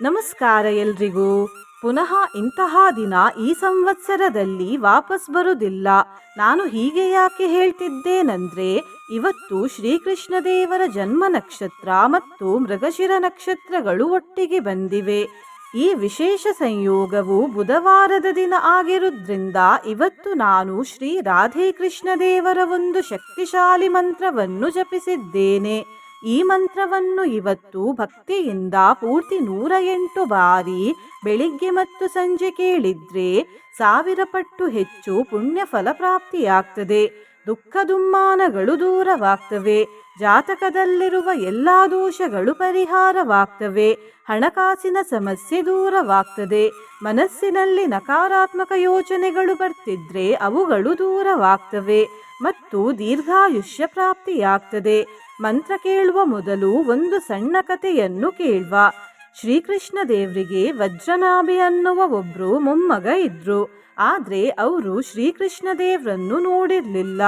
ನಮಸ್ಕಾರ ಎಲ್ರಿಗೂ. ಪುನಃ ಇಂತಹ ದಿನ ಈ ಸಂವತ್ಸರದಲ್ಲಿ ವಾಪಸ್ ಬರುವುದಿಲ್ಲ. ನಾನು ಹೀಗೆ ಯಾಕೆ ಹೇಳ್ತಿದ್ದೇನೆಂದ್ರೆ, ಇವತ್ತು ಶ್ರೀಕೃಷ್ಣ ದೇವರ ಜನ್ಮ ನಕ್ಷತ್ರ ಮತ್ತು ಮೃಗಶಿರ ನಕ್ಷತ್ರಗಳು ಒಟ್ಟಿಗೆ ಬಂದಿವೆ. ಈ ವಿಶೇಷ ಸಂಯೋಗವು ಬುಧವಾರದ ದಿನ ಆಗಿರುವುದರಿಂದ ಇವತ್ತು ನಾನು ಶ್ರೀ ರಾಧೇಕೃಷ್ಣ ದೇವರ ಒಂದು ಶಕ್ತಿಶಾಲಿ ಮಂತ್ರವನ್ನು ಜಪಿಸಿದ್ದೇನೆ. ಈ ಮಂತ್ರವನ್ನು ಇವತ್ತು ಭಕ್ತಿಯಿಂದ ಪೂರ್ತಿ 108 ಬಾರಿ ಬೆಳಿಗ್ಗೆ ಮತ್ತು ಸಂಜೆ ಕೇಳಿದ್ರೆ 1000 ಪಟ್ಟು ಹೆಚ್ಚು ಪುಣ್ಯ ಫಲ ಪ್ರಾಪ್ತಿಯಾಗ್ತದೆ. ದುಃಖ ದುಮ್ಮಾನಗಳು ದೂರವಾಗ್ತವೆ. ಜಾತಕದಲ್ಲಿರುವ ಎಲ್ಲ ದೋಷಗಳು ಪರಿಹಾರವಾಗ್ತವೆ. ಹಣಕಾಸಿನ ಸಮಸ್ಯೆ ದೂರವಾಗ್ತದೆ. ಮನಸ್ಸಿನಲ್ಲಿ ನಕಾರಾತ್ಮಕ ಯೋಚನೆಗಳು ಬರ್ತಿದ್ರೆ ಅವುಗಳು ದೂರವಾಗ್ತವೆ ಮತ್ತು ದೀರ್ಘಾಯುಷ್ಯ ಪ್ರಾಪ್ತಿಯಾಗ್ತದೆ. ಮಂತ್ರ ಕೇಳುವ ಮೊದಲು ಒಂದು ಸಣ್ಣ ಕಥೆಯನ್ನು ಕೇಳುವ. ಶ್ರೀಕೃಷ್ಣ ದೇವರಿಗೆ ವಜ್ರನಾಭಿ ಅನ್ನುವ ಒಬ್ರು ಮೊಮ್ಮಗ ಇದ್ರು. ಆದ್ರೆ ಅವರು ಶ್ರೀಕೃಷ್ಣ ದೇವರನ್ನು ನೋಡಿರ್ಲಿಲ್ಲ.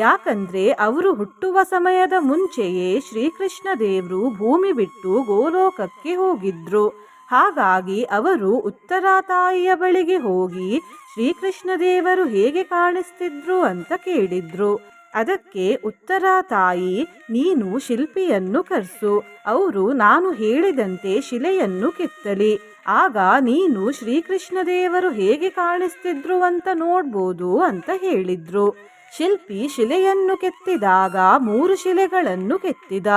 ಯಾಕಂದ್ರೆ ಅವರು ಹುಟ್ಟುವ ಸಮಯದ ಮುಂಚೆಯೇ ಶ್ರೀಕೃಷ್ಣ ದೇವರು ಭೂಮಿ ಬಿಟ್ಟು ಗೋಲೋಕಕ್ಕೆ ಹೋಗಿದ್ರು. ಹಾಗಾಗಿ ಅವರು ಉತ್ತರ ತಾಯಿಯ ಬಳಿಗೆ ಹೋಗಿ ಶ್ರೀಕೃಷ್ಣ ದೇವರು ಹೇಗೆ ಕಾಣಿಸ್ತಿದ್ರು ಅಂತ ಕೇಳಿದ್ರು. ಅದಕ್ಕೆ ಉತ್ತರ ತಾಯಿ, ನೀನು ಶಿಲ್ಪಿಯನ್ನು ಕರೆಸು, ಅವರು ನಾನು ಹೇಳಿದಂತೆ ಶಿಲೆಯನ್ನು ಕೆತ್ತಲಿ, ಆಗ ನೀನು ಶ್ರೀಕೃಷ್ಣ ದೇವರು ಹೇಗೆ ಕಾಣಿಸ್ತಿದ್ರು ಅಂತ ನೋಡ್ಬೋದು ಅಂತ ಹೇಳಿದ್ರು. ಶಿಲ್ಪಿ ಶಿಲೆಯನ್ನು ಕೆತ್ತಿದಾಗ 3 ಶಿಲೆಗಳನ್ನು ಕೆತ್ತಿದ.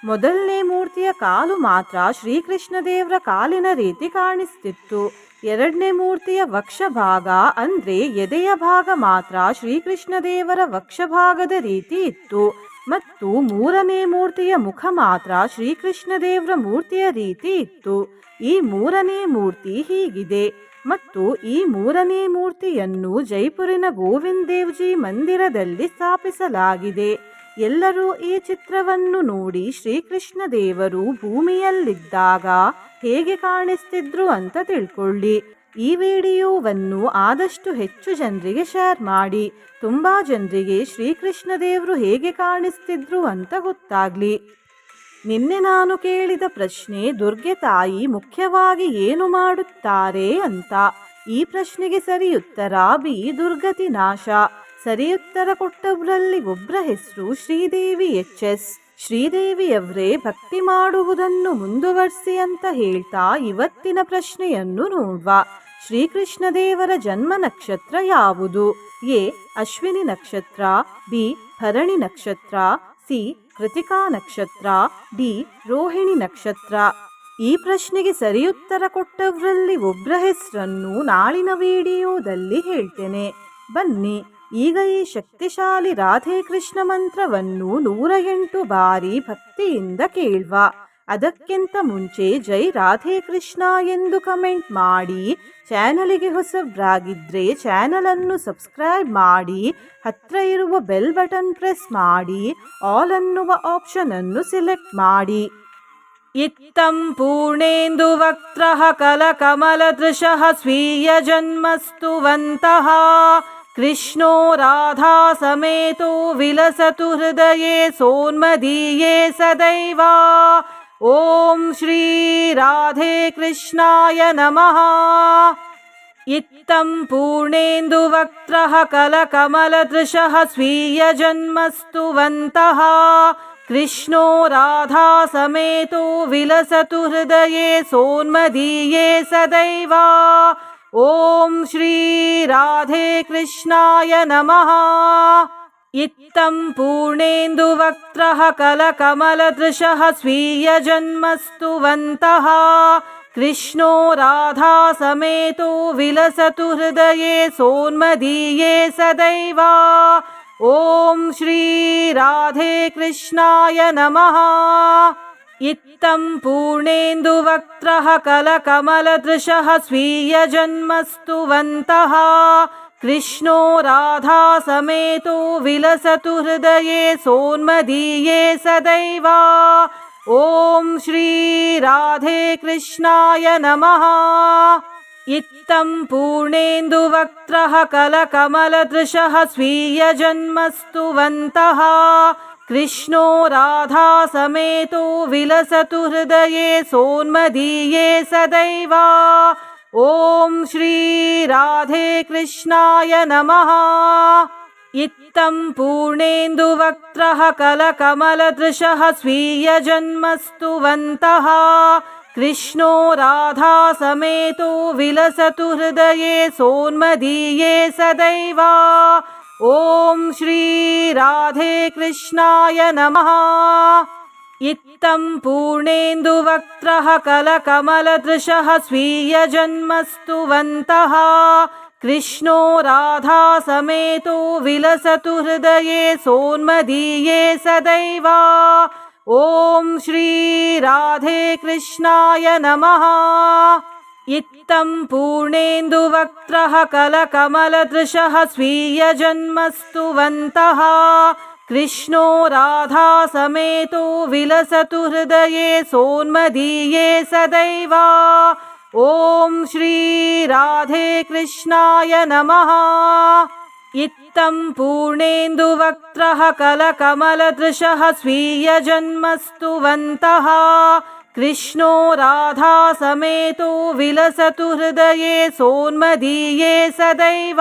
ಮೊದಲನೇ ಮೂರ್ತಿಯ ಕಾಲು ಮಾತ್ರ ಶ್ರೀಕೃಷ್ಣ ದೇವರ ಕಾಲಿನ ರೀತಿ ಕಾಣಿಸ್ತಿತ್ತು. ಎರಡನೇ ಮೂರ್ತಿಯ ವಕ್ಷ ಭಾಗ ಅಂದ್ರೆ ಎದೆಯ ಭಾಗ ಮಾತ್ರ ಶ್ರೀಕೃಷ್ಣ ದೇವರ ವಕ್ಷ ಭಾಗದ ರೀತಿ ಇತ್ತು. ಮತ್ತು 3ನೇ ಮೂರ್ತಿಯ ಮುಖ ಮಾತ್ರ ಶ್ರೀಕೃಷ್ಣ ದೇವರ ಮೂರ್ತಿಯ ರೀತಿ ಇತ್ತು. ಈ 3ನೇ ಮೂರ್ತಿ ಹೀಗಿದೆ. ಮತ್ತು ಈ 3ನೇ ಮೂರ್ತಿಯನ್ನು ಜೈಪುರಿನ ಗೋವಿಂದ್ ದೇವ್ಜಿ ಮಂದಿರದಲ್ಲಿ ಸ್ಥಾಪಿಸಲಾಗಿದೆ. ಎಲ್ಲರೂ ಈ ಚಿತ್ರವನ್ನು ನೋಡಿ ಶ್ರೀಕೃಷ್ಣ ದೇವರು ಭೂಮಿಯಲ್ಲಿದ್ದಾಗ ಹೇಗೆ ಕಾಣಿಸ್ತಿದ್ರು ಅಂತ ತಿಳ್ಕೊಳ್ಳಿ. ಈ ವಿಡಿಯೋವನ್ನು ಆದಷ್ಟು ಹೆಚ್ಚು ಜನರಿಗೆ ಶೇರ್ ಮಾಡಿ. ತುಂಬಾ ಜನರಿಗೆ ಶ್ರೀಕೃಷ್ಣ ದೇವರು ಹೇಗೆ ಕಾಣಿಸ್ತಿದ್ರು ಅಂತ ಗೊತ್ತಾಗ್ಲಿ. ನಿನ್ನೆ ನಾನು ಕೇಳಿದ ಪ್ರಶ್ನೆ, ದುರ್ಗೆ ತಾಯಿ ಮುಖ್ಯವಾಗಿ ಏನು ಮಾಡುತ್ತಾರೆ ಅಂತ. ಈ ಪ್ರಶ್ನೆಗೆ ಸರಿ ಉತ್ತರ ಬಿ, ದುರ್ಗತಿ ನಾಶ. ಸರಿ ಉತ್ತರ ಕೊಟ್ಟವರಲ್ಲಿ ಒಬ್ಬರ ಹೆಸರು ಶ್ರೀದೇವಿ ಎಚ್.ಎಸ್. ಶ್ರೀದೇವಿಯವರೇ ಭಕ್ತಿ ಮಾಡುವುದನ್ನು ಮುಂದುವರಿಸಿ ಅಂತ ಹೇಳ್ತಾ ಇವತ್ತಿನ ಪ್ರಶ್ನೆಯನ್ನು ನೋಡುವ. ಶ್ರೀಕೃಷ್ಣ ದೇವರ ಜನ್ಮ ನಕ್ಷತ್ರ ಯಾವುದು? ಎ, ಅಶ್ವಿನಿ ನಕ್ಷತ್ರ, ಬಿ, ಭರಣಿ ನಕ್ಷತ್ರ, ಸಿ, ಕೃತಿಕಾ ನಕ್ಷತ್ರ, ಡಿ, ರೋಹಿಣಿ ನಕ್ಷತ್ರ. ಈ ಪ್ರಶ್ನೆಗೆ ಸರಿ ಉತ್ತರ ಕೊಟ್ಟವರಲ್ಲಿ ಒಬ್ಬರ ಹೆಸರನ್ನು ನಾಳಿನ ವಿಡಿಯೋದಲ್ಲಿ ಹೇಳ್ತೇನೆ. ಬನ್ನಿ ಈಗ ಈ ಶಕ್ತಿಶಾಲಿ ರಾಧೇಕೃಷ್ಣ ಮಂತ್ರವನ್ನು 108 ಬಾರಿ ಭಕ್ತಿಯಿಂದ ಕೇಳುವ. ಅದಕ್ಕಿಂತ ಮುಂಚೆ ಜೈ ರಾಧೇಕೃಷ್ಣ ಎಂದು ಕಮೆಂಟ್ ಮಾಡಿ. ಚಾನಲಿಗೆ ಹೊಸಬ್ರಾಗಿದ್ರೆ ಚಾನಲ್ ಅನ್ನು ಸಬ್ಸ್ಕ್ರೈಬ್ ಮಾಡಿ. ಹತ್ರ ಇರುವ ಬೆಲ್ ಬಟನ್ ಪ್ರೆಸ್ ಮಾಡಿ. ಆಲ್ ಅನ್ನುವ ಆಪ್ಷನ್ ಅನ್ನು ಸೆಲೆಕ್ಟ್ ಮಾಡಿ. ಇತ್ತಂ ಪೂರ್ಣೇಂದು ವಕ್ತ್ರಃ ಕಲಕಮಲದೃಶಃ ಸ್ವೀಯ ಜನ್ಮಸ್ತುವಂತಹ ಕೃಷ್ಣೋ ರಾಧಾ ಸಮೇತೋ ವಿಲಸತು ಹೃದಯೇ ಸೋನ್ಮದೀಯೇ ಸದೈವ. ಓಂ ಶ್ರೀ ರಾಧೇ ಕೃಷ್ಣಾಯ ನಮಃ. ಇತ್ತಂ ಪೂರ್ಣೇಂದು ವಕ್ತ್ರಃ ಕಲಕಮಲದೃಶಃ ಸ್ವೀಯ ಜನ್ಮಸ್ತುವಂತಹ ಕೃಷ್ಣೋ ರಾಧಾ ಸಮೇತೋ ವಿಲಸತು ಹೃದಯೇ ಸೋನ್ಮದೀಯೇ ಸದೈವ. ಓಂ ಶ್ರೀ ರಾಧೇ ಕೃಷ್ಣಾಯ ನಮಃ. ಇತ್ತಂ ಪೂರ್ಣೇಂದು ವಕ್ತ್ರಃ ಕಲಕಮಲದೃಶಃ ಸ್ವೀಯ ಜನ್ಮಸ್ತುವಂತಹ ಕೃಷ್ಣೋ ರಾಧಾ ಸಮೇತೋ ವಿಲಸತು ಹೃದಯೇ ಸೋನ್ಮದೀಯೇ ಸದೈವ. ಓಂ ಶ್ರೀ ರಾಧೇ ಕೃಷ್ಣಾಯ ನಮಃ. ಇತ್ತಂ ಪೂರ್ಣೇಂದು ವಕ್ತ್ರಃ ಕಲಕಮಲದೃಶಃ ಸ್ವೀಯ ಜನ್ಮಸ್ತುವಂತಹ ಕೃಷ್ಣೋ ರಾಧಾ ಸಮೇತೋ ವಿಲಸತು ಹೃದಯೇ ಸೋನ್ಮದೀಯೇ ಸದೈವ. ಓಂ ಶ್ರೀ ರಾಧೇ ಕೃಷ್ಣಾಯ ನಮಃ. ಇತ್ತಂ ಪೂರ್ಣೇಂದು ವಕ್ತ್ರಃ ಕಲಕಮಲದೃಶಃ ಸ್ವೀಯ ಜನ್ಮಸ್ತುವಂತಹ कृष्णो राधा समेतो विलसतु हृदये सोन्मदीये सदैव। ॐ श्री राधे कृष्णाय नमः। इत्थं पूर्णेन्दुवक्त्रः कलकमलदृशः स्वीयजन्मस्तुवन्तः कृष्णो राधा समेतो विलसतु हृदये सोन्मदीये सदैव। ॐ श्री राधे कृष्णाय नमः। इत्थं पूर्णेन्दुवक्त्रः कलकमलदृशः स्वीयजन्मस्तुवन्तः कृष्णो राधा समेतो विलसतु हृदये सोन्मदीये सदैव। ॐ श्री राधे कृष्णाय नमः। इत्थं पूर्णेन्दुवक्त्रः कलकमलदृशः स्वीयजन्मस्तुवन्तः कृष्णो राधा समेतो विलसतु हृदये सोन्मदीये सदैव। ॐ श्री राधे कृष्णाय नमः। इत्थं पूर्णेन्दुवक्त्रः कलकमलदृशः स्वीयजन्मस्तुवन्तः कृष्णो राधा समेतो विलसतु हृदये सोन्मदीये सदैव।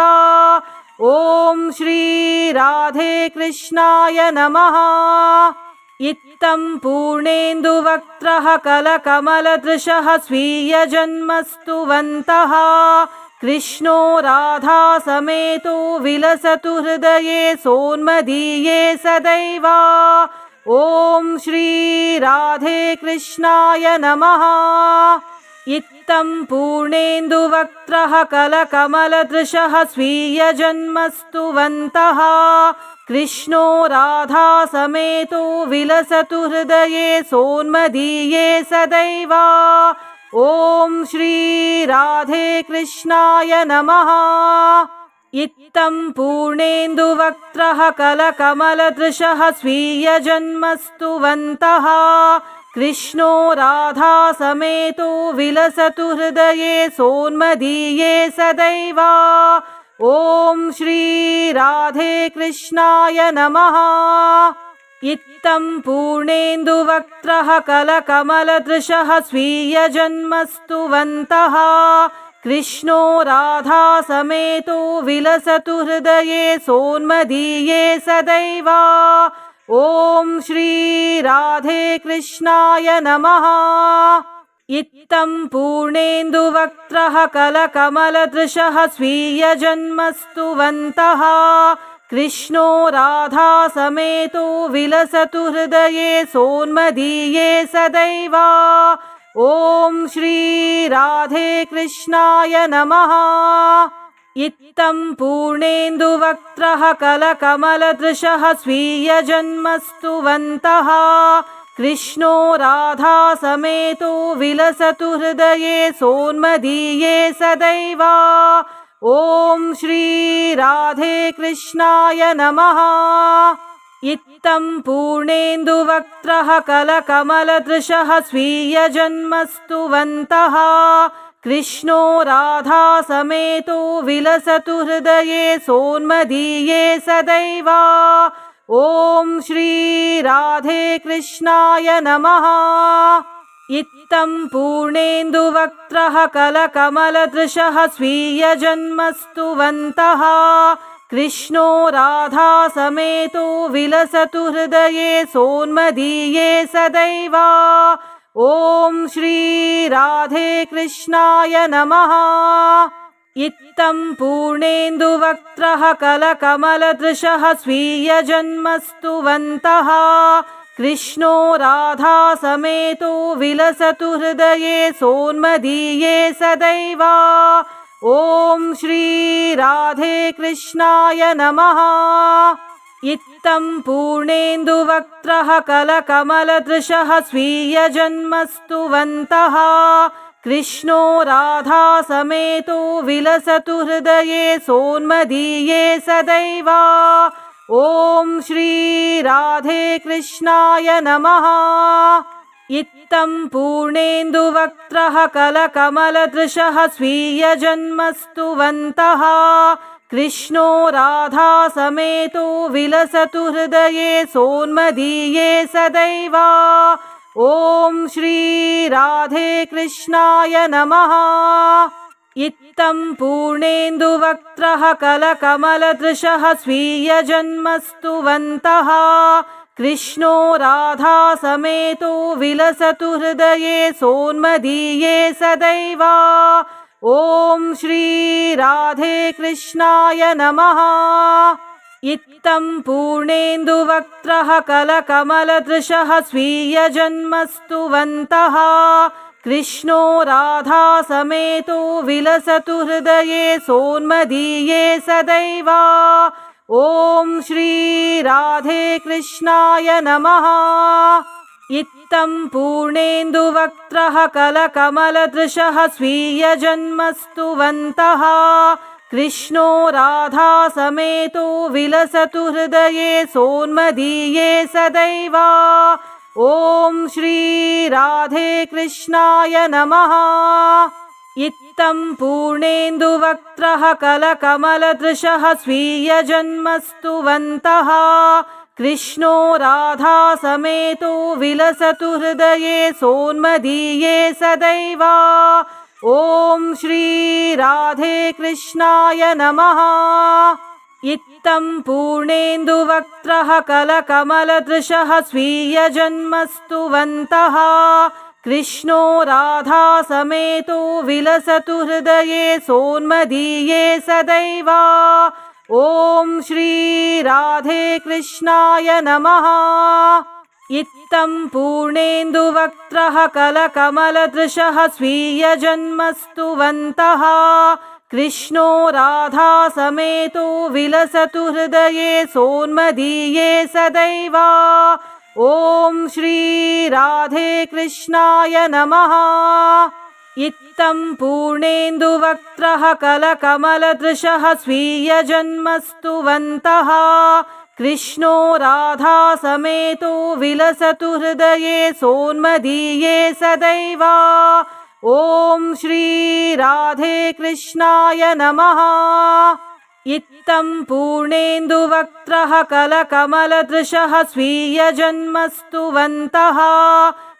ॐ श्री राधे कृष्णाय नमः। इत्थं पूर्णेन्दुवक्त्रः कलकमलदृशः स्वीयजन्मस्तुवन्तः कृष्णो राधा समेतो विलसतु हृदये सोन्मदीये सदैव। ॐ श्री राधे कृष्णाय नमः। इत्थं पूर्णेन्दुवक्त्रः कलकमलदृशः स्वीयजन्मस्तुवन्तः कृष्णो राधा समेतो विलसतु हृदये सोन्मदीये सदैव। ॐ श्री राधे कृष्णाय नमः। इत्थं पूर्णेन्दुवक्त्रः कलकमलदृशः स्वीयजन्मस्तुवन्तः कृष्णो राधा समेतो विलसतु हृदये सोन्मदीये सदैव। ॐ श्री राधे कृष्णाय नमः। इत्थं पूर्णेन्दुवक्त्रः कलकमलदृशः स्वीयजन्मस्तुवन्तः कृष्णो राधा समेतो विलसतु हृदये सोन्मदीये सदैव। ॐ श्री राधे कृष्णाय नमः। इत्थं पूर्णेन्दुवक्त्रः कलकमलदृशः स्वीयजन्मस्तुवन्तः कृष्णो राधा समेतो विलसतु हृदये सोन्मदीये सदैव। ॐ श्री राधे कृष्णाय नमः। इत्थं पूर्णेन्दुवक्त्रः कलकमलदृशः स्वीयजन्मस्तुवन्तः कृष्णो राधा समेतो विलसतु हृदये सोन्मदीये सदैव। ॐ श्री राधे कृष्णाय नमः। इत्थं पूर्णेन्दुवक्त्रः कलकमलदृशः स्वीयजन्मस्तुवन्तः कृष्णो राधा समेतो विलसतु हृदये सोन्मदीये सदैव। ॐ श्री राधे कृष्णाय नमः। इत्थं पूर्णेन्दुवक्त्रः कलकमलदृशः स्वीयजन्मस्तुवन्तः कृष्णो राधा समेतो विलसतु हृदये सोन्मदीये सदैव। ॐ श्री राधे कृष्णाय नमः। इत्थं पूर्णेन्दुवक्त्रः कलकमलदृशः स्वीयजन्मस्तुवन्तः कृष्णो राधा समेतो विलसतु हृदये सोन्मदीये सदैव। ॐ श्री राधे कृष्णाय नमः। इत्थं पूर्णेन्दुवक्त्रः कलकमलदृशः स्वीयजन्मस्तुवन्तः कृष्णो राधा समेतो विलसतु हृदये सोन्मदीये सदैव। ॐ श्री राधे कृष्णाय नमः। इत्थं पूर्णेन्दुवक्त्रः कलकमलदृशः स्वीयजन्मस्तुवन्तः कृष्णो राधा समेतो विलसतु हृदये सोन्मदीये सदैव। ॐ श्री राधे कृष्णाय नमः। इत्थं पूर्णेन्दुवक्त्रः कलकमलदृशः स्वीयजन्मस्तुवन्तः कृष्णो राधा समेतो विलसतु हृदये सोन्मदीये सदैव। ॐ श्री राधे कृष्णाय नमः। इत्थं पूर्णेन्दुवक्त्रः कलकमलदृशः स्वीयजन्मस्तुवन्तः कृष्णो राधा समेतो विलसतु हृदये सोन्मदीये सदैव। ॐ श्री राधे कृष्णाय नमः। इत्थं पूर्णेन्दुवक्त्रः कलकमलदृशः स्वीयजन्मस्तुवन्तः कृष्णो राधा समेतो विलसतु हृदये सोन्मदीये सदैव। ॐ श्री राधे कृष्णाय नमः। इत्थं पूर्णेन्दुवक्त्रः कलकमलदृशः स्वीयजन्मस्तुवन्तः कृष्णो राधा समेतो विलसतु हृदये सोन्मदीये सदैव। ॐ श्री राधे कृष्णाय नमः। इत्थं पूर्णेन्दुवक्त्रः कलकमलदृशः स्वीयजन्मस्तुवन्तः कृष्णो राधा समेतो विलसतु हृदये सोन्मदीये सदैव। ॐ श्री राधे कृष्णाय नमः। इत्थं पूर्णेन्दुवक्त्रः कलकमलदृशः स्वीयजन्मस्तुवन्तः कृष्णो राधा समेतो विलसतु हृदये सोन्मदीये सदैव। ॐ श्री राधे कृष्णाय नमः। इत्थं पूर्णेन्दुवक्त्रः कलकमलदृशः स्वीयजन्मस्तुवन्तः कृष्णो राधा समेतो विलसतु हृदये सोन्मदीये सदैव। ॐ श्री राधे कृष्णाय नमः। इत्थं पूर्णेन्दुवक्त्रः कलकमलदृशः स्वीयजन्मस्तुवन्तः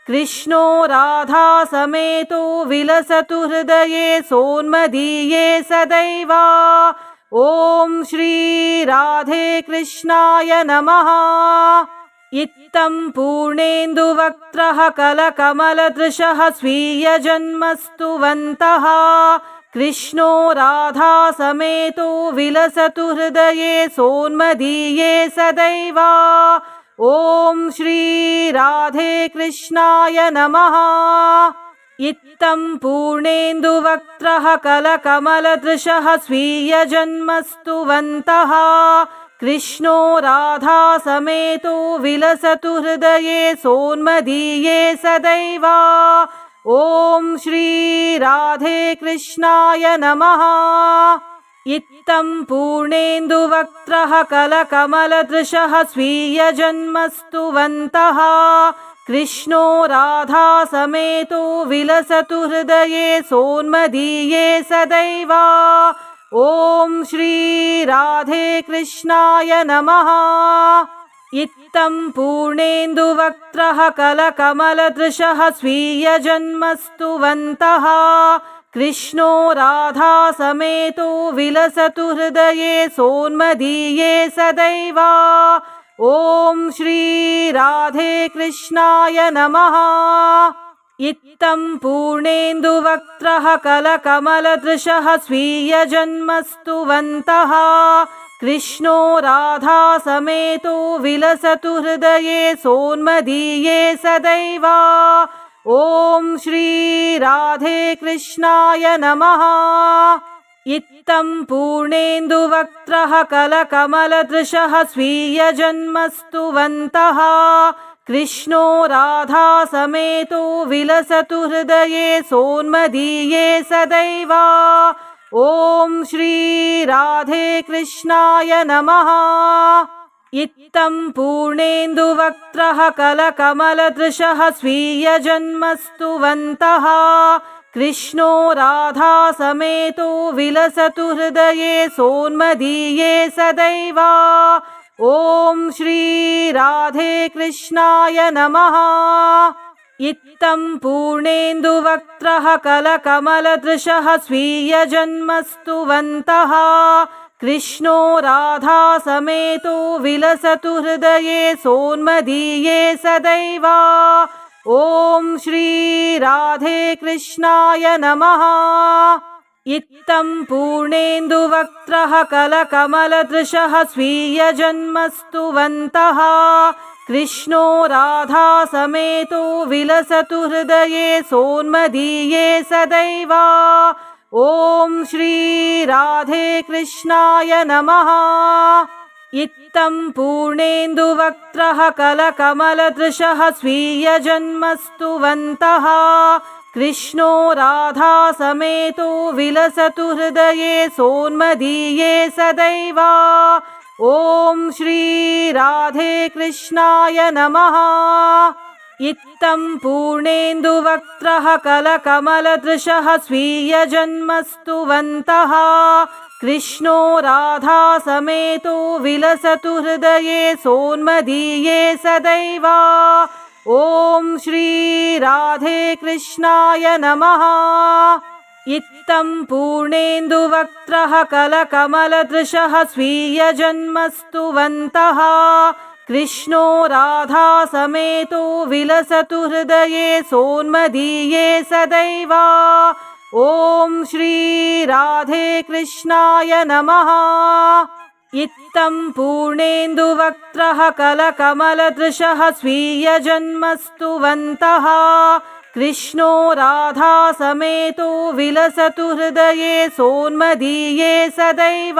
कृष्णो राधा समेतो विलसतु हृदये सोन्मदीये सदैव। ॐ श्री राधे कृष्णाय नमः। इत्थं पूर्णेन्दुवक्त्रः कलकमलदृशः स्वीयजन्मस्तुवन्तः कृष्णो राधा समेतो विलसतु हृदये सोन्मदीये सदैव। ॐ श्री राधे कृष्णाय नमः। इत्थं पूर्णेन्दुवक्त्रः कलकमलदृशः स्वीयजन्मस्तुवन्तः कृष्णो राधा समेतो विलसतु हृदये सोन्मदीये सदैव। ॐ श्री राधे कृष्णाय नमः। इत्थं पूर्णेन्दुवक्त्रः कलकमलदृशः स्वीयजन्मस्तुवन्तः कृष्णो राधा समेतो विलसतु हृदये सोन्मदीये सदैव। ॐ श्री राधे कृष्णाय नमः। इत्थं पूर्णेन्दुवक्त्रः कलकमलदृशः स्वीयजन्मस्तुवन्तः कृष्णो राधा समेतो विलसतु हृदये सोन्मदीये सदैव। ॐ श्री राधे कृष्णाय नमः। इत्थं पूर्णेन्दुवक्त्रः कलकमलदृशः स्वीयजन्मस्तुवन्तः कृष्णो राधा समेतो विलसतु हृदये सोन्मदीये सदैव। ॐ श्री राधे कृष्णाय नमः। इत्थं पूर्णेन्दुवक्त्रः कलकमलदृशः स्वीयजन्मस्तुवन्तः कृष्णो राधा समेतो विलसतु हृदये सोन्मदीये सदैव। ॐ श्री राधे कृष्णाय नमः। इत्थं पूर्णेन्दुवक्त्रः कलकमलदृशः स्वीयजन्मस्तुवन्तः कृष्णो राधा समेतो विलसतु हृदये सोन्मदीये सदैव। ॐ श्री राधे कृष्णाय नमः। इत्थं पूर्णेन्दुवक्त्रः कलकमलदृशः स्वीयजन्मस्तुवन्तः कृष्णो राधा समेतो विलसतु हृदये सोन्मदीये सदैव। ॐ श्री राधे कृष्णाय नमः। इत्थं पूर्णेन्दुवक्त्रः कलकमलदृशः स्वीयजन्मस्तुवन्तः कृष्णो राधा समेतो विलसतु हृदये सोन्मदीये सदैव। ॐ श्री राधे कृष्णाय नमः। इत्थं पूर्णेन्दुवक्त्रः कलकमलदृशः स्वीयजन्मस्तुवन्तः कृष्णो राधा समेतो विलसतु हृदये सोन्मदीये सदैव। ॐ श्री राधे कृष्णाय नमः। इत्थं पूर्णेन्दुवक्त्रः कलकमलदृशः स्वीयजन्मस्तुवन्तः कृष्णो राधा समेतो विलसतु हृदये सोन्मदीये सदैव। ॐ श्री राधे कृष्णाय नमः। इत्थं पूर्णेन्दुवक्त्रः कलकमलदृशः स्वीयजन्मस्तुवन्तः कृष्णो राधा समेतो विलसतु हृदये सोन्मदीये सदैव। ॐ श्री राधे कृष्णाय नमः। इत्थं पूर्णेन्दुवक्त्रः कलकमलदृशः स्वीयजन्मस्तुवन्तः कृष्णो राधा समेतो विलसतु हृदये सोन्मदीये सदैव।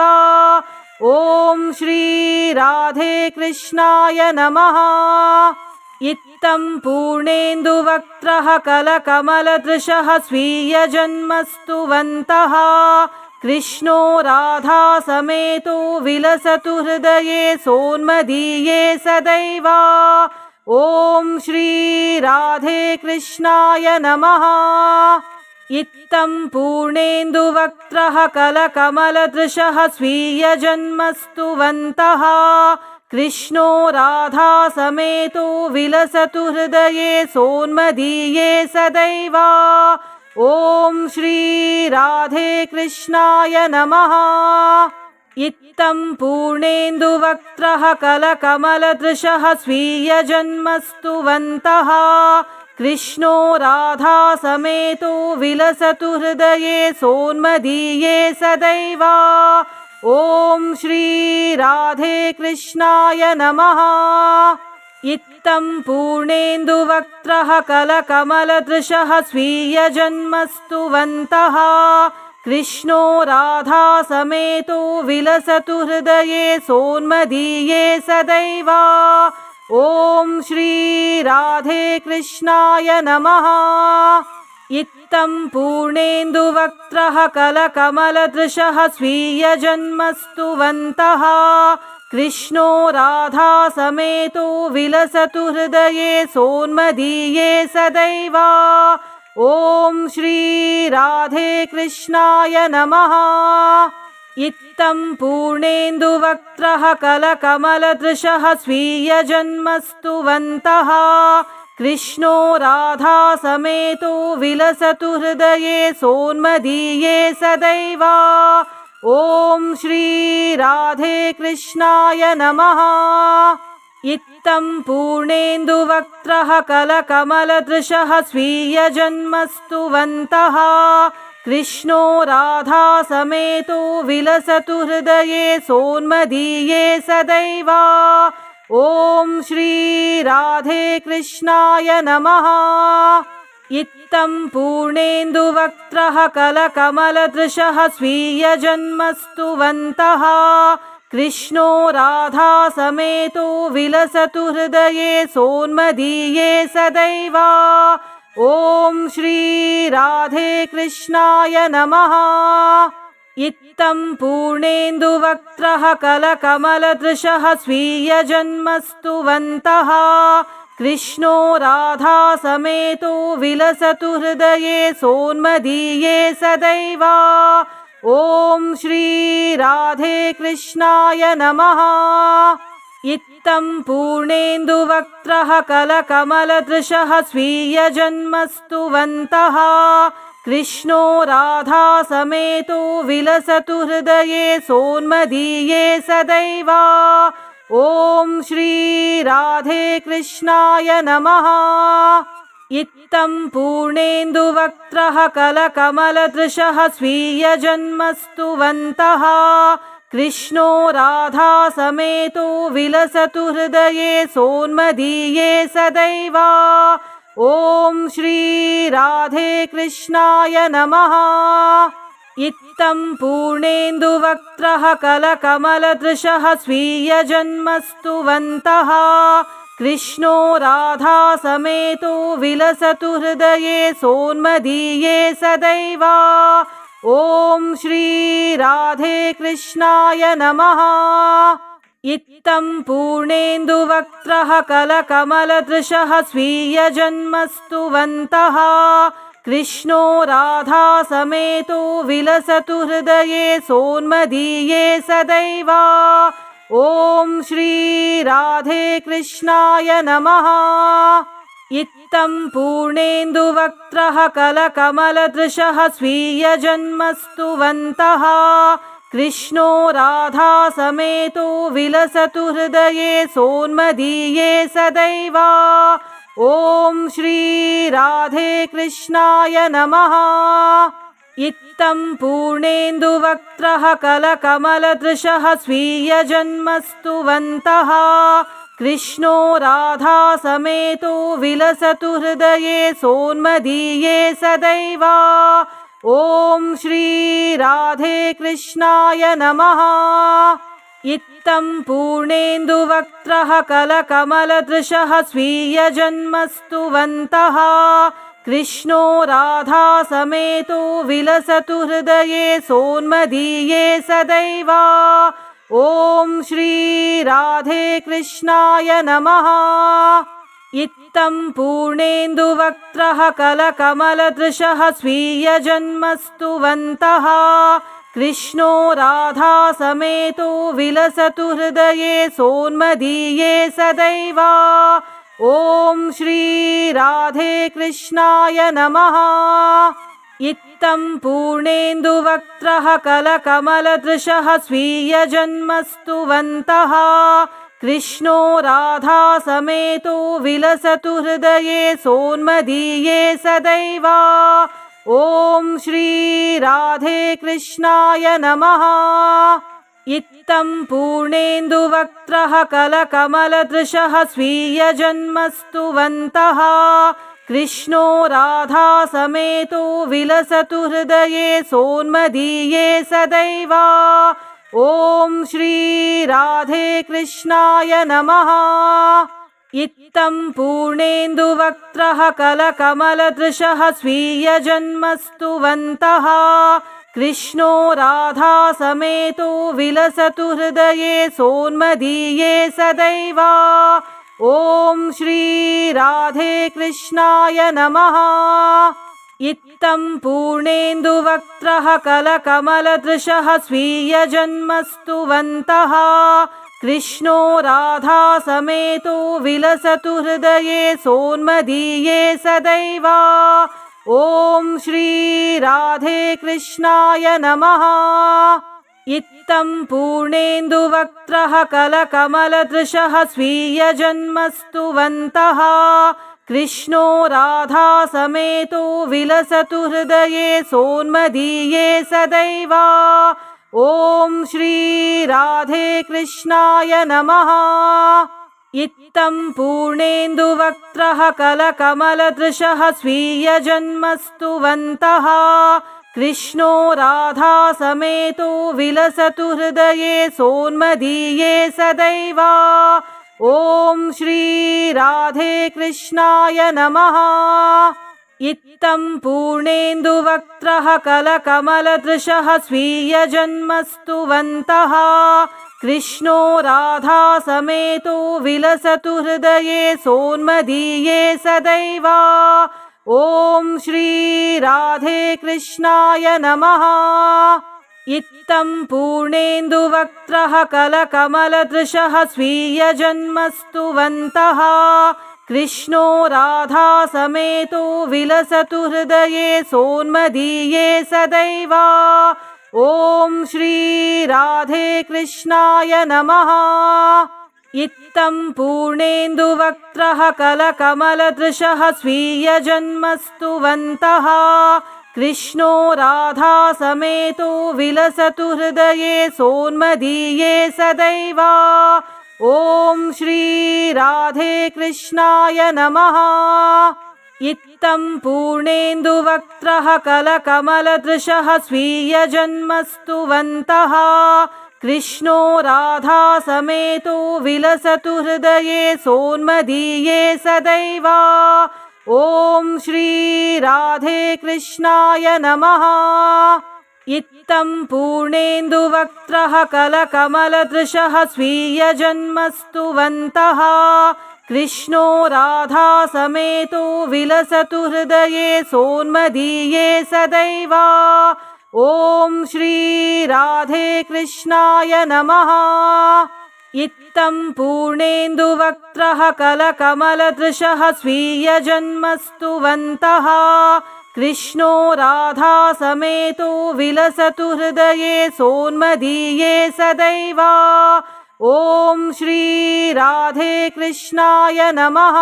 ॐ श्री राधे कृष्णाय नमः। इत्थं पूर्णेन्दुवक्त्रः कलकमलदृशः स्वीयजन्मस्तुवन्तः कृष्णो राधा समेतो विलसतु हृदये सोन्मदीये सदैव। ॐ श्री राधे कृष्णाय नमः। इत्थं पूर्णेन्दुवक्त्रः कलकमलदृशः स्वीयजन्मस्तुवन्तः कृष्णो राधा समेतो विलसतु हृदये सोन्मदीये सदैव। ॐ श्री राधे कृष्णाय नमः। इत्थं पूर्णेन्दुवक्त्रः कलकमलदृशः स्वीयजन्मस्तुवन्तः कृष्णो राधा समेतो विलसतु हृदये सोन्मदीये सदैव। ॐ श्री राधे कृष्णाय नमः। इत्थं पूर्णेन्दुवक्त्रः कलकमलदृशः स्वीयजन्मस्तुवन्तः कृष्णो राधा समेतो विलसतु हृदये सोन्मदीये सदैव। ॐ श्री राधे कृष्णाय नमः। इत्थं पूर्णेन्दुवक्त्रः कलकमलदृशः स्वीयजन्मस्तुवन्तः कृष्णो राधा समेतो विलसतु हृदये सोन्मदीये सदैव। ॐ श्री राधे कृष्णाय नमः। इत्थं पूर्णेन्दुवक्त्रः कलकमलदृशः स्वीयजन्मस्तुवन्तः कृष्णो राधा समेतो विलसतु हृदये सोन्मदीये सदैव। ॐ श्री राधे कृष्णाय नमः। इत्थं पूर्णेन्दुवक्त्रः कलकमलदृशः स्वीयजन्मस्तुवन्तः कृष्णो राधा समेतो विलसतु हृदये सोन्मदीये सदैव। ॐ श्री राधे कृष्णाय नमः। इत्थं पूर्णेन्दुवक्त्रः कलकमलदृशः स्वीयजन्मस्तुवन्तः कृष्णो राधा समेतो विलसतु हृदये सोन्मदीये सदैव। ॐ श्री राधे कृष्णाय नमः। इत्थं पूर्णेन्दुवक्त्रः कलकमलदृशः स्वीयजन्मस्तुवन्तः कृष्णो राधा समेतो विलसतु हृदये सोन्मदीये सदैव। ॐ श्री राधे कृष्णाय नमः। इत्थं पूर्णेन्दुवक्त्रः कलकमलदृशः स्वीयजन्मस्तुवन्तः कृष्णो राधा समेतो विलसतु हृदये सोन्मदीये सदैव। ॐ श्री राधे कृष्णाय नमः। इत्थं पूर्णेन्दुवक्त्रः कलकमलदृशः स्वीयजन्मस्तुवन्तः कृष्णो राधा समेतो विलसतु हृदये सोन्मदीये सदैव। ॐ श्री राधे कृष्णाय नमः। इत्थं पूर्णेन्दुवक्त्रः कलकमलदृशः स्वीयजन्मस्तुवन्तः कृष्णो राधा समेतो विलसतु हृदये सोन्मदीये सदैव। ॐ श्री राधे कृष्णाय नमः। इत्थं पूर्णेन्दुवक्त्रः कलकमलदृशः स्वीयजन्मस्तुवन्तः कृष्णो राधा समेतो विलसतु हृदये सोन्मदीये सदैव। ॐ श्री राधे कृष्णाय नमः। इत्थं पूर्णेन्दुवक्त्रः कलकमलदृशः स्वीयजन्मस्तुवन्तः कृष्णो राधा समेतो विलसतु हृदये सोन्मदीये सदैव। ॐ श्री राधे कृष्णाय नमः। इत्थं पूर्णेन्दुवक्त्रः कलकमलदृशः स्वीयजन्मस्तुवन्तः कृष्णो राधा समेतो विलसतु हृदये सोन्मदीये सदैव। ॐ श्री राधे कृष्णाय नमः। इत्थं पूर्णेन्दुवक्त्रः कलकमलदृशः स्वीयजन्मस्तुवन्तः कृष्णो राधा समेतो विलसतु हृदये सोन्मदीये सदैव। ॐ श्री राधे कृष्णाय नमः। इत्थं पूर्णेन्दुवक्त्रः कलकमलदृशः स्वीयजन्मस्तुवन्तः कृष्णो राधा समेतो विलसतु हृदये सोन्मदीये सदैव। ॐ श्री राधे कृष्णाय नमः। इत्थं पूर्णेन्दुवक्त्रः कलकमलदृशः स्वीयजन्मस्तुवन्तः कृष्णो राधा समेतो विलसतु हृदये सोन्मदीये सदैव। ॐ श्री राधे कृष्णाय नमः। इत्थं पूर्णेन्दुवक्त्रः कलकमलदृशः स्वीयजन्मस्तुवन्तः कृष्णो राधा समेतो विलसतु हृदये सोन्मदीये सदैव। ॐ श्री राधे कृष्णाय नमः। इत्थं पूर्णेन्दुवक्त्रः कलकमलदृशः स्वीयजन्मस्तुवन्तः कृष्णो राधा समेतो विलसतु हृदये सोन्मदीये सदैव। ॐ श्री राधे कृष्णाय नमः। इत्थं पूर्णेन्दुवक्त्रः कलकमलदृशः स्वीयजन्मस्तुवन्तः कृष्णो राधा समेतो विलसतु हृदये सोन्मदीये सदैव। ॐ श्री राधे कृष्णाय नमः। इत्थं पूर्णेन्दुवक्त्रः कलकमलदृशः स्वीयजन्मस्तुवन्तः कृष्णो राधा समेतो विलसतु हृदये सोन्मदीये सदैव। ॐ श्री राधे कृष्णाय नमः। इत्थं पूर्णेन्दुवक्त्रः कलकमलदृशः स्वीयजन्मस्तुवन्तः कृष्णो राधा समेतो विलसतु हृदये सोन्मदीये सदैव। ॐ श्री राधे कृष्णाय नमः। इत्थं पूर्णेन्दुवक्त्रः कलकमलदृशः स्वीयजन्मस्तुवन्तः कृष्णो राधा समेतो विलसतु हृदये सोन्मदीये सदैव। ॐ श्री राधे कृष्णाय नमः। इत्थं पूर्णेन्दुवक्त्रः कलकमलदृशः स्वीयजन्मस्तुवन्तः कृष्णो राधा समेतो विलसतु हृदये सोन्मदीये सदैव। ॐ श्री राधे कृष्णाय नमः। इत्थं पूर्णेन्दुवक्त्रः कलकमलदृशः स्वीयजन्मस्तुवन्तः कृष्णो राधा समेतो विलसतु हृदये सोन्मदीये सदैव। ॐ श्री राधे कृष्णाय नमः। इत्थं पूर्णेन्दुवक्त्रः कलकमलदृशः स्वीयजन्मस्तुवन्तः कृष्णो राधा समेतो विलसतु हृदये सोन्मदीये सदैव। ॐ श्री राधे कृष्णाय नमः। इत्थं पूर्णेन्दुवक्त्रः कलकमलदृशः स्वीयजन्मस्तुवन्तः कृष्णो राधा समेतो विलसतु हृदये सोन्मदीये सदैव। ॐ श्री राधे कृष्णाय नमः। इत्थं पूर्णेन्दुवक्त्रः कलकमलदृशः स्वीयजन्मस्तुवन्तः कृष्णो राधा समेतो विलसतु हृदये सोन्मदीये सदैव। ॐ श्री राधे कृष्णाय नमः।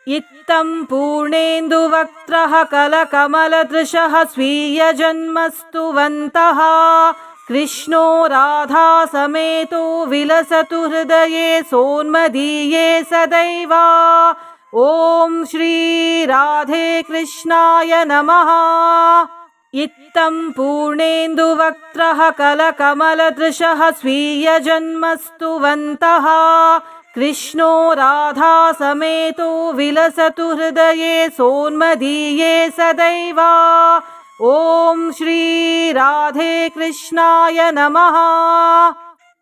इत्थं पूर्णेन्दुवक्त्रः कलकमलदृशः स्वीयजन्मस्तुवन्तः कृष्णो राधा समेतो विलसतु हृदये सोन्मदीये सदैव। ॐ श्री राधे कृष्णाय नमः। इत्थं पूर्णेन्दुवक्त्रः कलकमलदृशः स्वीयजन्मस्तुवन्तः कृष्णो राधा समेतो विलसतु हृदये सोन्मदीये सदैव। ॐ श्री राधे कृष्णाय नमः।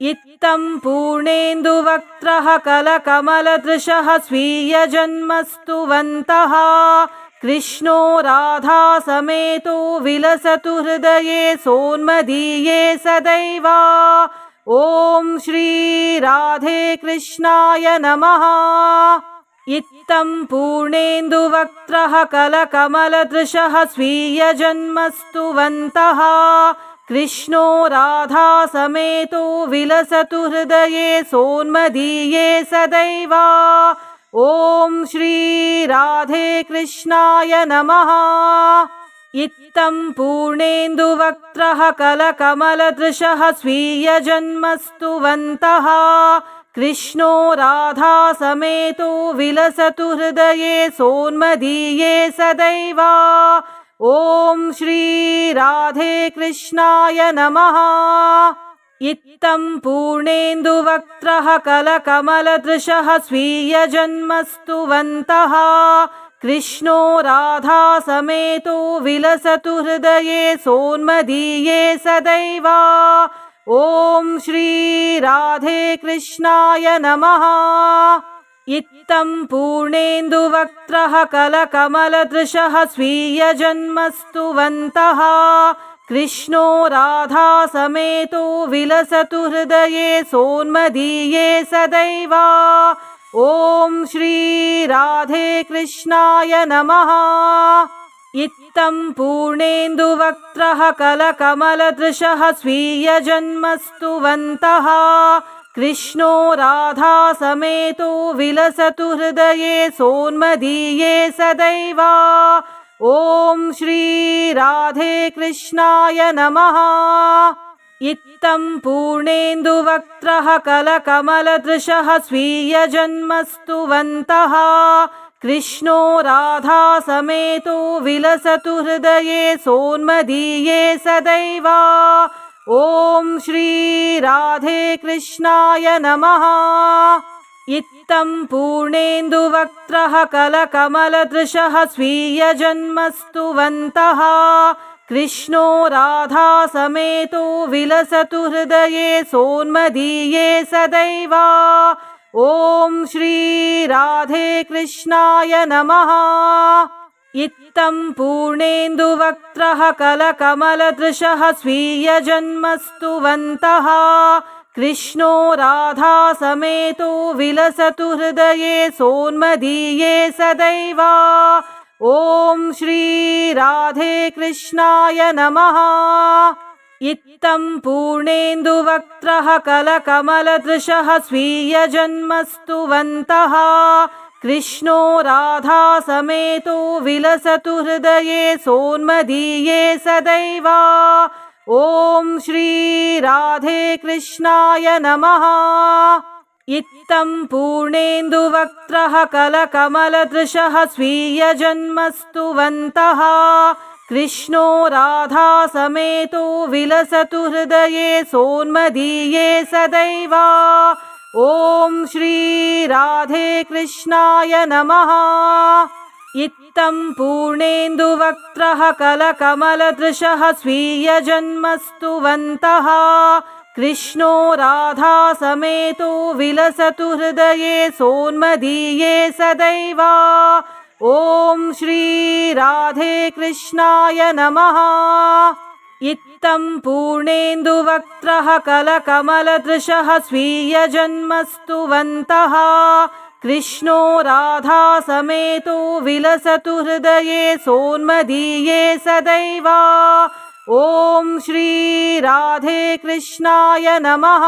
इत्थं पूर्णेन्दुवक्त्रः कलकमलदृशः स्वीयजन्मस्तुवन्तः कृष्णो राधा समेतो विलसतु हृदये सोन्मदीये सदैव। ॐ श्री राधे कृष्णाय नमः। इत्थं पूर्णेन्दुवक्त्रः कलकमलदृशः स्वीयजन्मस्तुवन्तः कृष्णो राधा समेतो विलसतु हृदये सोन्मदीये सदैव। ॐ श्री राधे कृष्णाय नमः। इत्थं पूर्णेन्दुवक्त्रः कलकमलदृशः स्वीयजन्मस्तुवन्तः कृष्णो राधा समेतो विलसतु हृदये सोन्मदीये सदैव। ॐ श्री राधे कृष्णाय नमः। इत्थं पूर्णेन्दुवक्त्रः कलकमलदृशः स्वीयजन्मस्तुवन्तः कृष्णो राधा समेतो विलसतु हृदये सोन्मदीये सदैव। ॐ श्री राधे कृष्णाय नमः। इत्थं पूर्णेन्दुवक्त्रः कलकमलदृशः स्वीयजन्मस्तुवन्तः कृष्णो राधा समेतो विलसतु हृदये सोन्मदीये सदैव। ॐ श्री राधे कृष्णाय नमः। इत्थं पूर्णेन्दुवक्त्रः कलकमलदृशः स्वीयजन्मस्तुवन्तः कृष्णो राधा समेतो विलसतु हृदये सोन्मदीये सदैव। ॐ श्री राधे कृष्णाय नमः। इत्थं पूर्णेन्दुवक्त्रः कलकमलदृशः स्वीयजन्मस्तुवन्तः कृष्णो राधा समेतो विलसतु हृदये सोन्मदीये सदैव। ॐ श्री राधे कृष्णाय नमः। इत्थं पूर्णेन्दुवक्त्रः कलकमलदृशः स्वीयजन्मस्तुवन्तः कृष्णो राधा समेतो विलसतु हृदये सोन्मदीये सदैव। ॐ श्री राधे कृष्णाय नमः। इत्थं पूर्णेन्दुवक्त्रः कलकमलदृशः स्वीयजन्मस्तुवन्तः कृष्णो राधा समेतो विलसतु हृदये सोन्मदीये सदैव। ॐ श्री राधे कृष्णाय नमः। इत्थं पूर्णेन्दुवक्त्रः कलकमलदृशः स्वीयजन्मस्तुवन्तः कृष्णो राधा समेतो विलसतु हृदये सोन्मदीये सदैव। ॐ श्री राधे कृष्णाय नमः। इत्थं पूर्णेन्दुवक्त्रः कलकमलदृशः स्वीयजन्मस्तुवन्तः कृष्णो राधा समेतो विलसतु हृदये सोन्मदीये सदैव। ॐ श्री राधे कृष्णाय नमः। इत्थं पूर्णेन्दुवक्त्रः कलकमलदृशः स्वीयजन्मस्तुवन्तः कृष्णो राधा समेतो विलसतु हृदये सोन्मदीये सदैव। ॐ श्री राधे कृष्णाय नमः। इत्थं पूर्णेन्दुवक्त्रः कलकमलदृशः स्वीयजन्मस्तुवन्तः कृष्णो राधा समेतो विलसतु हृदये सोन्मदीये सदैव। ॐ श्री राधे कृष्णाय नमः।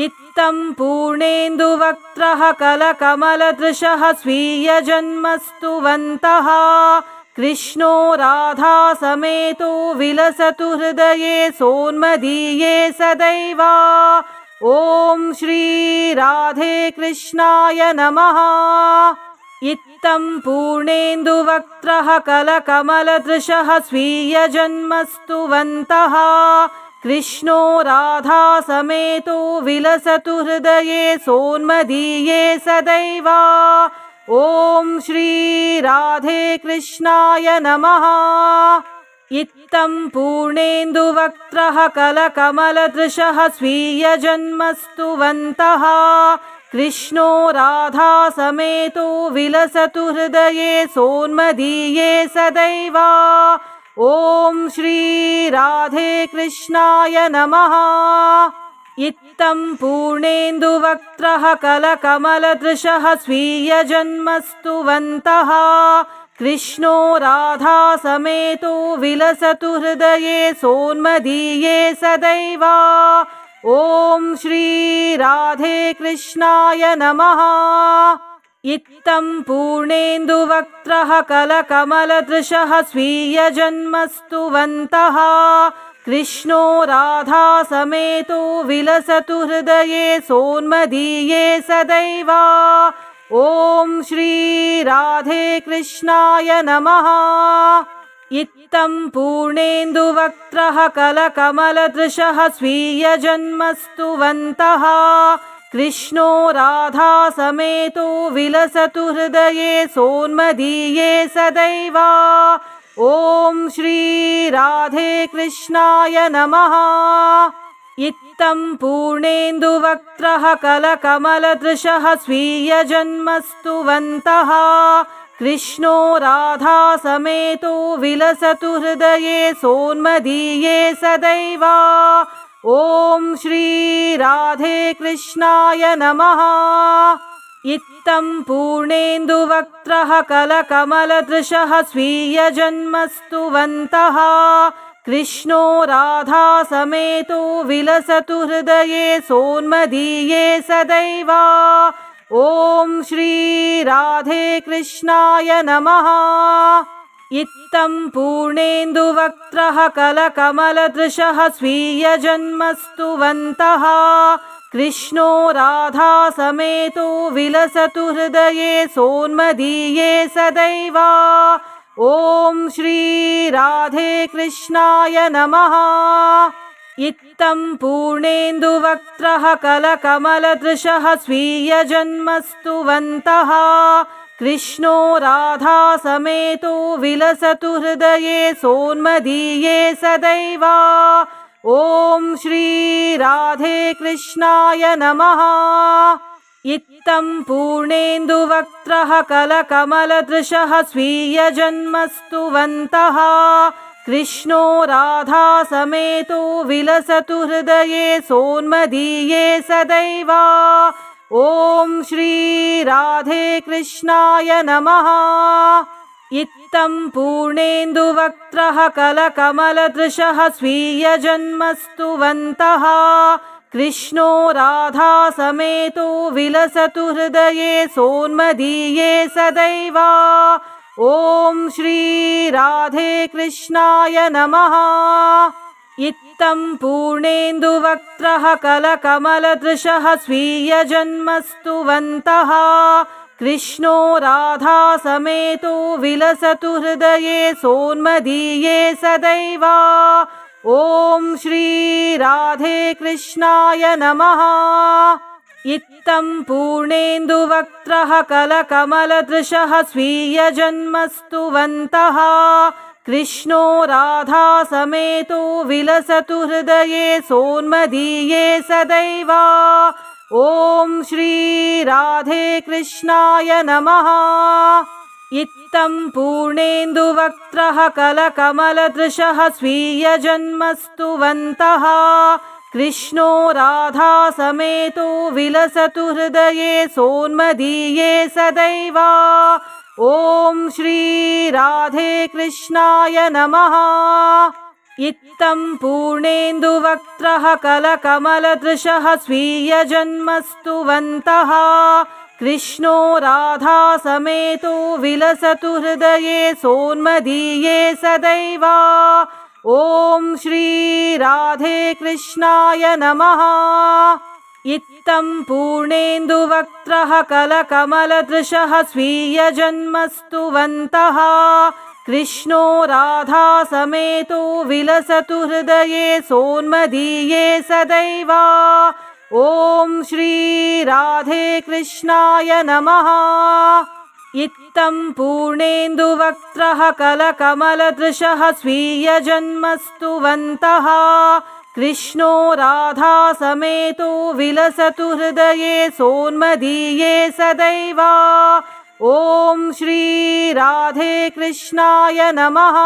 इत्थं पूर्णेन्दुवक्त्रः कलकमलदृशः स्वीयजन्मस्तुवन्तः कृष्णो राधा समेतो विलसतु हृदये सोन्मदीये सदैव। ॐ श्री राधे कृष्णाय नमः। इत्थं पूर्णेन्दुवक्त्रः कलकमलदृशः स्वीयजन्मस्तुवन्तः कृष्णो राधा समेतो विलसतु हृदये सोन्मदीये सदैव। ॐ श्री राधे कृष्णाय नमः। इत्थं पूर्णेन्दुवक्त्रः कलकमलदृशः स्वीयजन्मस्तुवन्तः कृष्णो राधा समेतो विलसतु हृदये सोन्मदीये सदैव। ॐ श्री राधे कृष्णाय नमः। इत्थं पूर्णेन्दुवक्त्रः कलकमलदृशः स्वीयजन्मस्तुवन्तः कृष्णो राधा समेतो विलसतु हृदये सोन्मदीये सदैव। ॐ श्री राधे कृष्णाय नमः। इत्थं पूर्णेन्दुवक्त्रः कलकमलदृशः स्वीयजन्मस्तुवन्तः कृष्णो राधा समेतो विलसतु हृदये सोन्मदीये सदैव। ॐ श्री राधे कृष्णाय नमः। इत्थं पूर्णेन्दुवक्त्रः कलकमलदृशः स्वीयजन्मस्तुवन्तः कृष्णो राधा समेतो विलसतु हृदये सोन्मदीये सदैव। ॐ श्री राधे कृष्णाय नमः। इत्थं पूर्णेन्दुवक्त्रः कलकमलदृशः स्वीयजन्मस्तुवन्तः कृष्णो राधा समेतो विलसतु हृदये सोन्मदीये सदैव। ॐ श्री राधे कृष्णाय नमः। इत्थं पूर्णेन्दुवक्त्रः कलकमलदृशः स्वीयजन्मस्तुवन्तः कृष्णो राधा समेतो विलसतु हृदये सोन्मदीये सदैव। ॐ श्री राधे कृष्णाय नमः। इत्थं पूर्णेन्दुवक्त्रः कलकमलदृशः स्वीयजन्मस्तुवन्तः कृष्णो राधा समेतो विलसतु हृदये सोन्मदीये सदैव। ॐ श्री राधे कृष्णाय नमः। इत्थं पूर्णेन्दुवक्त्रः कलकमलदृशः स्वीयजन्मस्तुवन्तः कृष्णो राधा समेतो विलसतु हृदये सोन्मदीये सदैव। ॐ श्री राधे कृष्णाय नमः। इत्थं पूर्णेन्दुवक्त्रः कलकमलदृशः स्वीयजन्मस्तुवन्तः कृष्णो राधा समेतो विलसतु हृदये सोन्मदीये सदैव। ॐ श्री राधे कृष्णाय नमः। इत्थं पूर्णेन्दुवक्त्रः कलकमलदृशः स्वीयजन्मस्तुवन्तः कृष्णो राधा समेतो विलसतु हृदये सोन्मदीये सदैव। ॐ श्री राधे कृष्णाय नमः। इत्थं पूर्णेन्दुवक्त्रः कलकमलदृशः स्वीयजन्मस्तुवन्तः कृष्णो राधा समेतो विलसतु हृदये सोन्मदीये सदैव। ॐ श्री राधे कृष्णाय नमः। इत्थं पूर्णेन्दुवक्त्रः कलकमलदृशः स्वीयजन्मस्तुवन्तः कृष्णो राधा समेतो विलसतु हृदये सोन्मदीये सदैव। ॐ श्री राधे कृष्णाय नमः। इत्थं पूर्णेन्दुवक्त्रः कलकमलदृशः स्वीयजन्मस्तुवन्तः कृष्णो राधा समेतो विलसतु हृदये सोन्मदीये सदैव। ॐ श्री राधे कृष्णाय नमः। इत्थं पूर्णेन्दुवक्त्रः कलकमलदृशः स्वीयजन्मस्तुवन्तः कृष्णो राधा समेतो विलसतु हृदये सोन्मदीये सदैव। ॐ श्री राधे कृष्णाय नमः। इत्थं पूर्णेन्दुवक्त्रः कलकमलदृशः स्वीयजन्मस्तुवन्तः कृष्णो राधा समेतो विलसतु हृदये सोन्मदीये सदैव। ॐ श्री राधे कृष्णाय नमः। इत्थं पूर्णेन्दुवक्त्रः कलकमलदृशः स्वीयजन्मस्तुवन्तः कृष्णो राधा समेतो विलसतु हृदये सोन्मदीये सदैव। ॐ श्री राधे कृष्णाय नमः।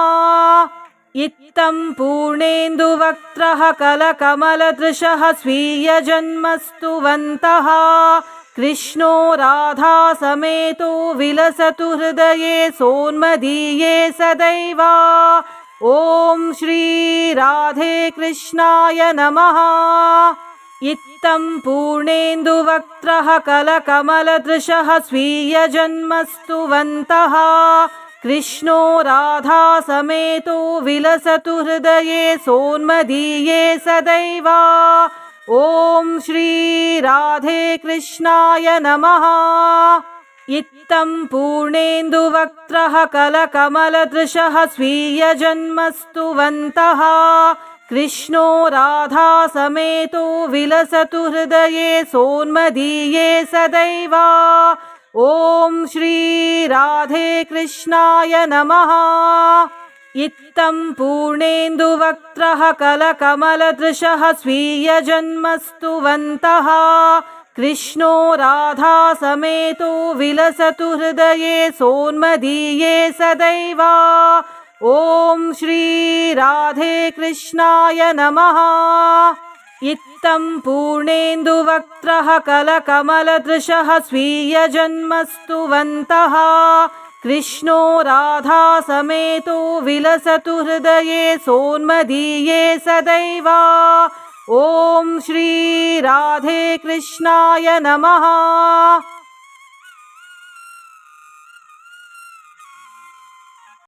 इत्थं पूर्णेन्दुवक्त्रः कलकमलदृशः स्वीयजन्मस्तुवन्तः कृष्णो राधा समेतो विलसतु हृदये सोन्मदीये सदैव। ॐ श्री राधे कृष्णाय नमः। इत्थं पूर्णेन्दुवक्त्रः कलकमलदृशः स्वीयजन्मस्तुवन्तः कृष्णो राधा समेतो विलसतु हृदये सोन्मदीये सदैव। ॐ श्री राधे कृष्णाय नमः। इत्थं पूर्णेन्दुवक्त्रः कलकमलदृशः स्वीयजन्मस्तुवन्तः कृष्णो राधा समेतो विलसतु हृदये सोन्मदीये सदैव। ॐ श्री राधे कृष्णाय नमः। इत्थं पूर्णेन्दुवक्त्रः कलकमलदृशः स्वीयजन्मस्तुवन्तः कृष्णो राधा समेतो विलसतु हृदये सोन्मदीये सदैव। ॐ श्री राधे कृष्णाय नमः। इत्थं पूर्णेन्दुवक्त्रः कलकमलदृशः स्वीयजन्मस्तुवन्तः कृष्णो राधा समेतो विलसतु हृदये सोन्मदीये सदैव। ॐ श्री राधे कृष्णाय नमः।